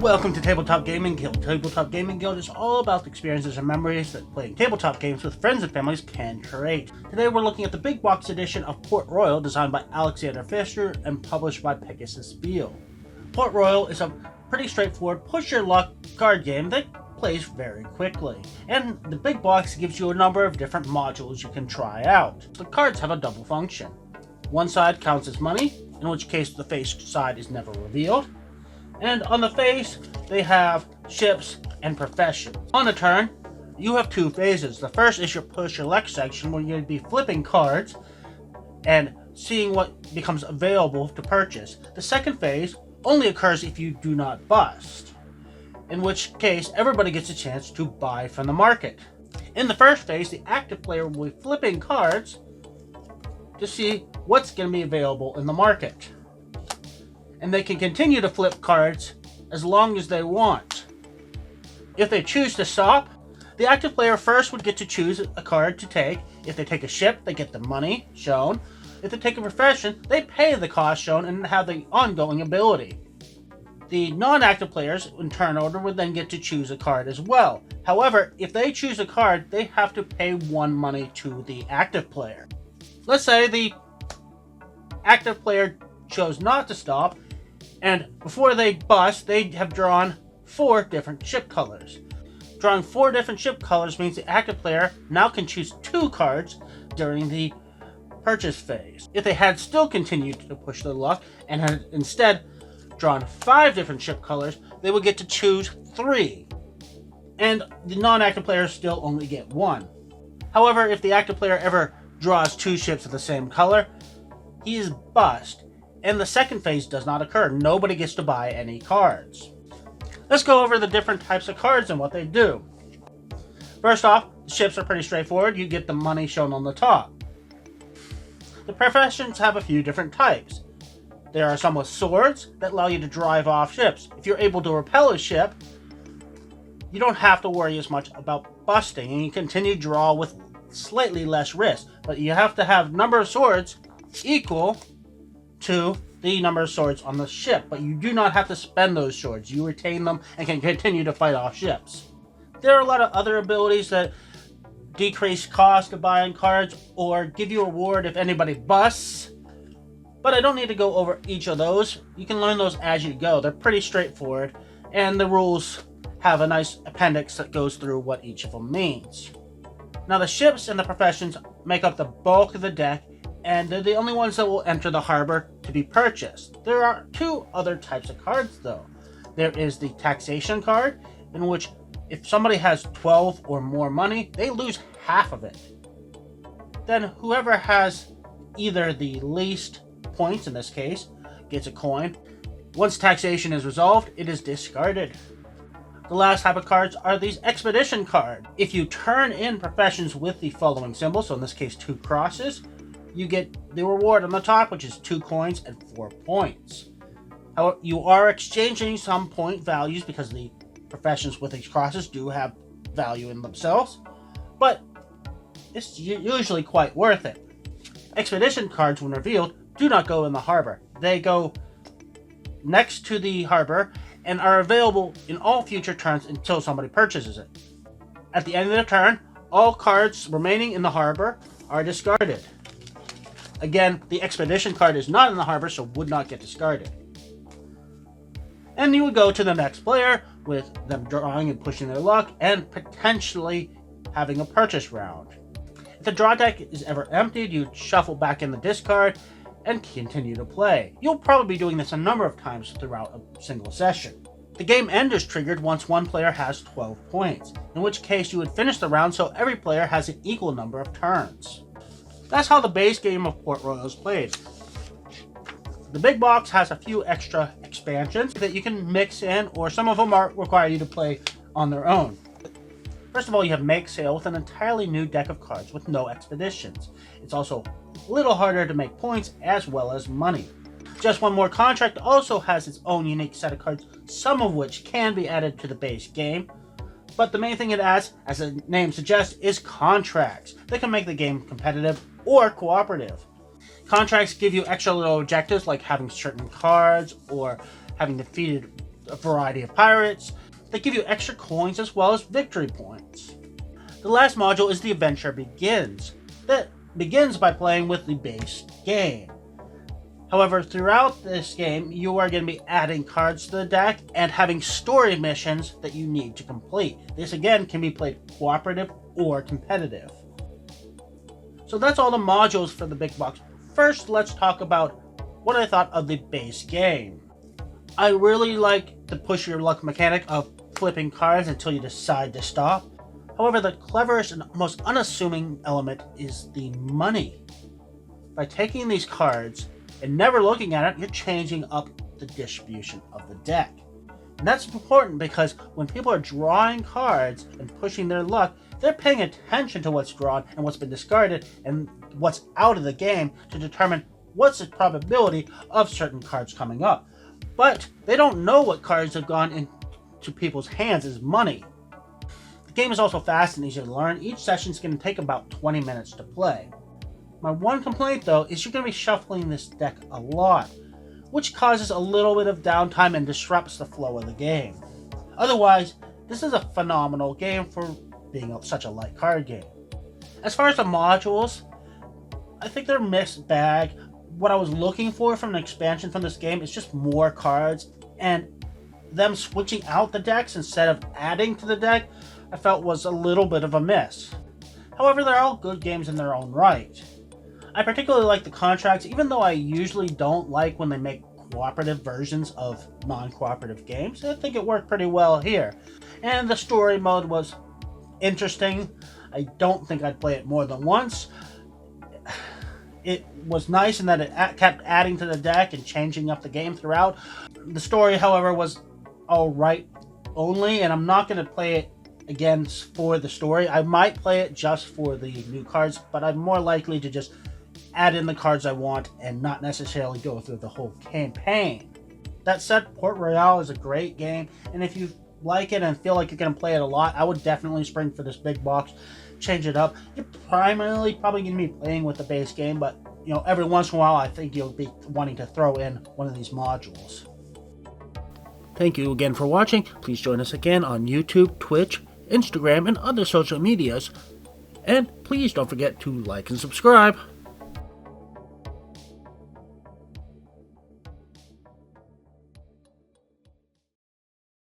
Welcome to Tabletop Gaming Guild. Tabletop Gaming Guild is all about the experiences and memories that playing tabletop games with friends and families can create. Today we're looking at the big box edition of Port Royal, designed by Alexander Fisher and published by Pegasus Spiel. Port Royal is a pretty straightforward push-your-luck card game that plays very quickly. And the big box gives you a number of different modules you can try out. The cards have a double function. One side counts as money, in which case the face side is never revealed. And on the face, they have ships and professions. On a turn, you have two phases. The first is your push your luck section, where you're going to be flipping cards and seeing what becomes available to purchase. The second phase only occurs if you do not bust, in which case everybody gets a chance to buy from the market. In the first phase, the active player will be flipping cards to see what's going to be available in the market. And they can continue to flip cards as long as they want. If they choose to stop, the active player first would get to choose a card to take. If they take a ship, they get the money shown. If they take a profession, they pay the cost shown and have the ongoing ability. The non-active players in turn order would then get to choose a card as well. However, if they choose a card, they have to pay one money to the active player. Let's say the active player chose not to stop, and before they bust, they have drawn 4 different ship colors. Drawing 4 different ship colors means the active player now can choose 2 cards during the purchase phase. If they had still continued to push their luck and had instead drawn 5 different ship colors, they would get to choose 3. And the non-active players still only get 1. However, if the active player ever draws 2 ships of the same color, he is bust. And the second phase does not occur. Nobody gets to buy any cards. Let's go over the different types of cards and what they do. First off, the ships are pretty straightforward. You get the money shown on the top. The professions have a few different types. There are some with swords that allow you to drive off ships. If you're able to repel a ship, you don't have to worry as much about busting, and you continue to draw with slightly less risk. But you have to have number of swords equal to the number of swords on the ship, but you do not have to spend those swords. You retain them and can continue to fight off ships. There are a lot of other abilities that decrease cost of buying cards or give you a reward if anybody busts, but I don't need to go over each of those. You can learn those as you go. They're pretty straightforward, and the rules have a nice appendix that goes through what each of them means. Now, the ships and the professions make up the bulk of the deck, and they're the only ones that will enter the harbor to be purchased. There are 2 other types of cards though. There is the taxation card, in which if somebody has 12 or more money, they lose half of it. Then whoever has either the least points, in this case, gets a coin. Once taxation is resolved, it is discarded. The last type of cards are these expedition cards. If you turn in professions with the following symbol, so in this case 2 crosses, you get the reward on the top, which is 2 coins and 4 points. However, you are exchanging some point values because the professions with these crosses do have value in themselves, but it's usually quite worth it. Expedition cards, when revealed, do not go in the harbor. They go next to the harbor and are available in all future turns until somebody purchases it. At the end of the turn, all cards remaining in the harbor are discarded. Again, the expedition card is not in the harbor, so would not get discarded. And you would go to the next player with them drawing and pushing their luck and potentially having a purchase round. If the draw deck is ever emptied, you shuffle back in the discard and continue to play. You'll probably be doing this a number of times throughout a single session. The game end is triggered once one player has 12 points, in which case you would finish the round so every player has an equal number of turns. That's how the base game of Port Royal is played. The big box has a few extra expansions that you can mix in, or some of them require you to play on their own. First of all, you have Make Sail with an entirely new deck of cards with no expeditions. It's also a little harder to make points as well as money. Just One More Contract also has its own unique set of cards, some of which can be added to the base game. But the main thing it adds, as the name suggests, is contracts that can make the game competitive or cooperative. Contracts give you extra little objectives like having certain cards or having defeated a variety of pirates. They give you extra coins as well as victory points. The last module is the Adventure Begins. That begins by playing with the base game. However, throughout this game, you are going to be adding cards to the deck and having story missions that you need to complete. This again can be played cooperative or competitive. So that's all the modules for the big box. First, let's talk about what I thought of the base game. I really like the push your luck mechanic of flipping cards until you decide to stop. However, the cleverest and most unassuming element is the money. By taking these cards and never looking at it, you're changing up the distribution of the deck. And that's important because when people are drawing cards and pushing their luck, they're paying attention to what's drawn and what's been discarded and what's out of the game to determine what's the probability of certain cards coming up. But they don't know what cards have gone into people's hands as money. The game is also fast and easy to learn. Each session is going to take about 20 minutes to play. My one complaint though is you're going to be shuffling this deck a lot, which causes a little bit of downtime and disrupts the flow of the game. Otherwise, this is a phenomenal game for being such a light card game. As far as the modules, I think they're a mixed bag. What I was looking for from an expansion from this game is just more cards, and them switching out the decks instead of adding to the deck, I felt was a little bit of a miss. However, they're all good games in their own right. I particularly like the contracts, even though I usually don't like when they make cooperative versions of non-cooperative games. I think it worked pretty well here. And the story mode was interesting. I don't think I'd play it more than once. It was nice in that it kept adding to the deck and changing up the game throughout. The story, however, was alright only, and I'm not going to play it again for the story. I might play it just for the new cards, but I'm more likely to just add in the cards I want and not necessarily go through the whole campaign. That said, Port Royale is a great game, and if you like it and feel like you're going to play it a lot, I would definitely spring for this big box. Change it up. You're primarily probably going to be playing with the base game, but every once in a while I think you'll be wanting to throw in one of these modules. Thank you again for watching. Please join us again on YouTube, Twitch, Instagram, and other social medias. And please don't forget to like and subscribe.